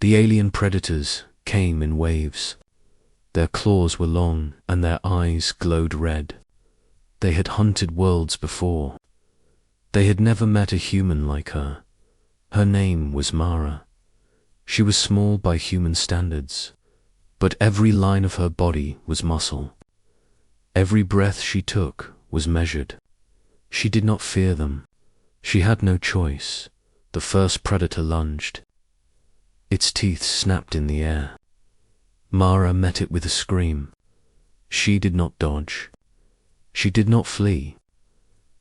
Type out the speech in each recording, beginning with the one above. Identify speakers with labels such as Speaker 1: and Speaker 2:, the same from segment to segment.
Speaker 1: The alien predators came in waves. Their claws were long and their eyes glowed red. They had hunted worlds before. They had never met a human like her. Her name was Mara. She was small by human standards, but every line of her body was muscle. Every breath she took was measured. She did not fear them. She had no choice. The first predator lunged. Its teeth snapped in the air. Mara met it with a scream. She did not dodge. She did not flee.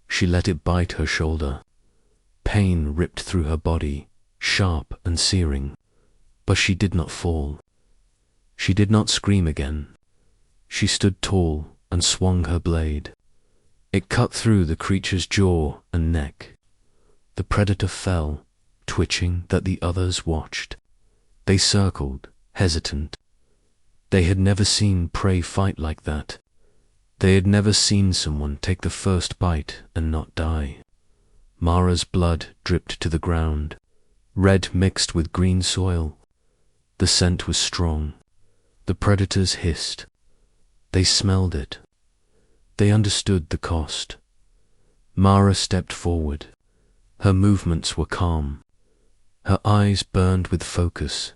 Speaker 1: She let it bite her shoulder. Pain ripped through her body, sharp and searing, but she did not fall. She did not scream again. She stood tall and swung her blade. It cut through the creature's jaw and neck. The predator fell, twitching that the others watched. They circled, hesitant. They had never seen prey fight like that. They had never seen someone take the first bite and not die. Mara's blood dripped to the ground, red mixed with green soil. The scent was strong. The predators hissed. They smelled it. They understood the cost. Mara stepped forward. Her movements were calm. Her eyes burned with focus.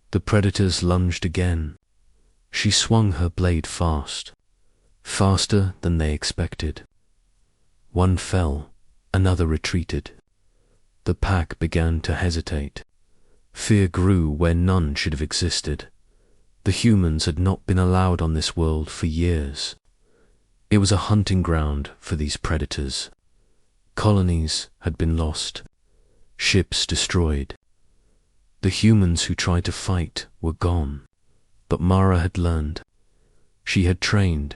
Speaker 1: The predators lunged again. She swung her blade fast, faster than they expected. One fell, another retreated. The pack began to hesitate. Fear grew where none should have existed. The humans had not been allowed on this world for years. It was a hunting ground for these predators. Colonies had been lost, ships destroyed. The humans who tried to fight were gone, but Mara had learned. She had trained.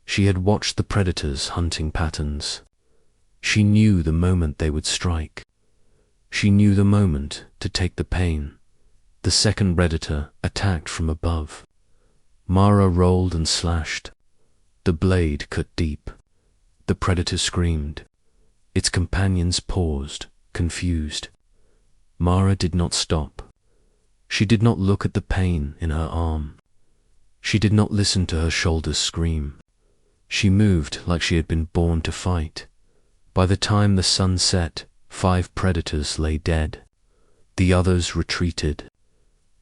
Speaker 1: She had watched the predators' hunting patterns. She knew the moment they would strike. She knew the moment to take the pain. The second predator attacked from above. Mara rolled and slashed. The blade cut deep. The predator screamed. Its companions paused, confused. Mara did not stop. She did not look at the pain in her arm. She did not listen to her shoulders scream. She moved like she had been born to fight. By the time the sun set, 5 predators lay dead. The others retreated.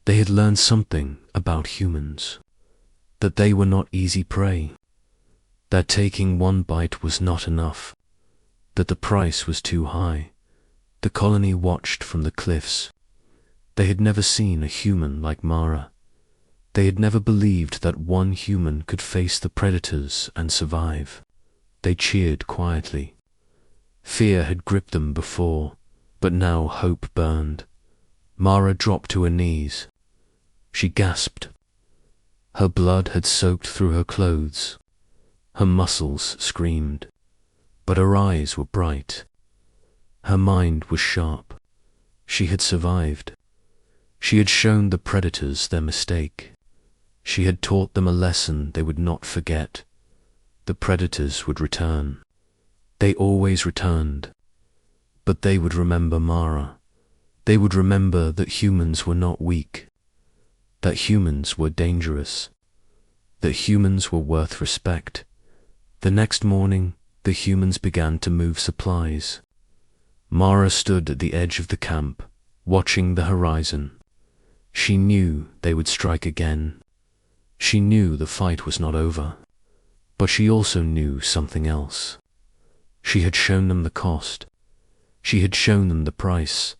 Speaker 1: They had learned something about humans. That they were not easy prey. That taking one bite was not enough. That the price was too high. The colony watched from the cliffs. They had never seen a human like Mara. They had never believed that one human could face the predators and survive. They cheered quietly. Fear had gripped them before, but now hope burned. Mara dropped to her knees. She gasped. Her blood had soaked through her clothes. Her muscles screamed, but her eyes were bright. Her mind was sharp. She had survived. She had shown the predators their mistake. She had taught them a lesson they would not forget. The predators would return. They always returned. But they would remember Mara. They would remember that humans were not weak. That humans were dangerous. That humans were worth respect. The next morning, the humans began to move supplies. Mara stood at the edge of the camp, watching the horizon. She knew they would strike again. She knew the fight was not over. But she also knew something else. She had shown them the cost. She had shown them the price.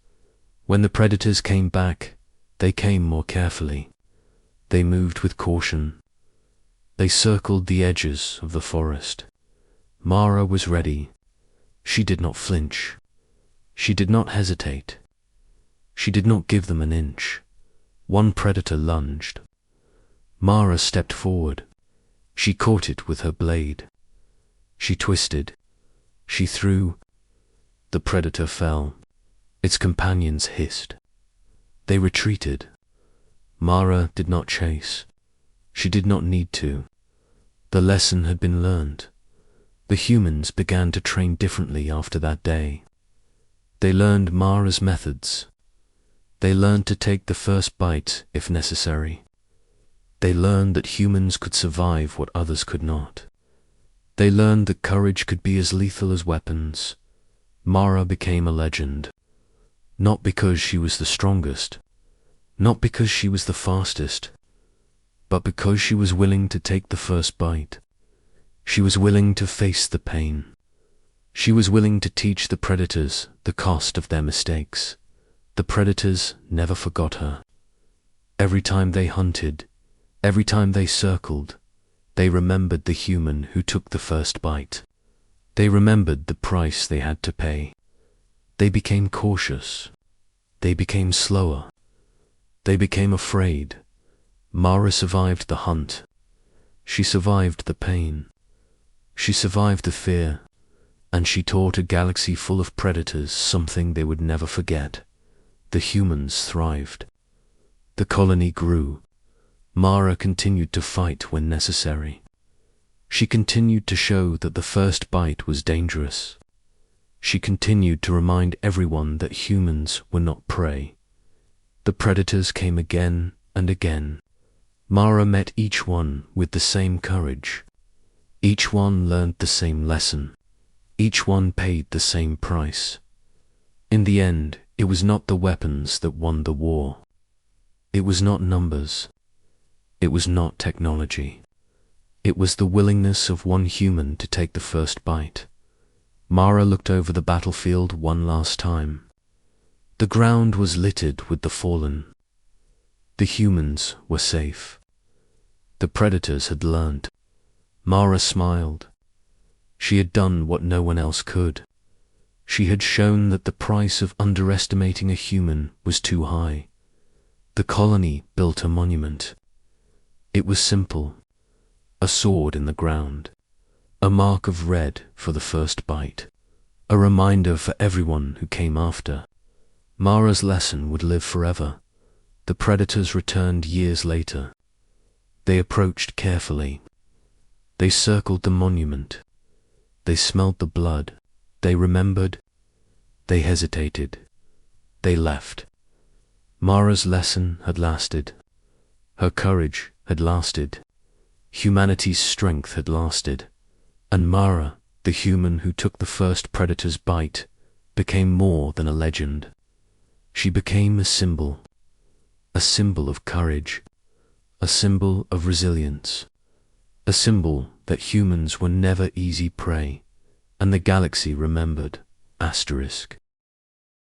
Speaker 1: When the predators came back, they came more carefully. They moved with caution. They circled the edges of the forest. Mara was ready. She did not flinch. She did not hesitate. She did not give them an inch. One predator lunged. Mara stepped forward. She caught it with her blade. She twisted. She threw. The predator fell. Its companions hissed. They retreated. Mara did not chase. She did not need to. The lesson had been learned. The humans began to train differently after that day. They learned Mara's methods. They learned to take the first bite if necessary. They learned that humans could survive what others could not. They learned that courage could be as lethal as weapons. Mara became a legend. Not because she was the strongest, not because she was the fastest, but because she was willing to take the first bite. She was willing to face the pain. She was willing to teach the predators the cost of their mistakes. The predators never forgot her. Every time they hunted, every time they circled, they remembered the human who took the first bite. They remembered the price they had to pay. They became cautious. They became slower. They became afraid. Mara survived the hunt. She survived the pain. She survived the fear. And she taught a galaxy full of predators something they would never forget. The humans thrived. The colony grew. Mara continued to fight when necessary. She continued to show that the first bite was dangerous. She continued to remind everyone that humans were not prey. The predators came again and again. Mara met each one with the same courage. Each one learned the same lesson. Each one paid the same price. In the end, it was not the weapons that won the war. It was not numbers. It was not technology. It was the willingness of one human to take the first bite. Mara looked over the battlefield one last time. The ground was littered with the fallen. The humans were safe. The predators had learned. Mara smiled. She had done what no one else could. She had shown that the price of underestimating a human was too high. The colony built a monument. It was simple. A sword in the ground. A mark of red for the first bite. A reminder for everyone who came after. Mara's lesson would live forever. The predators returned years later. They approached carefully. They circled the monument. They smelled the blood. They remembered. They hesitated. They left. Mara's lesson had lasted. Her courage had lasted. Humanity's strength had lasted. And Mara, the human who took the first predator's bite, became more than a legend. She became a symbol of courage, a symbol of resilience, a symbol that humans were never easy prey, and the galaxy remembered. Asterisk.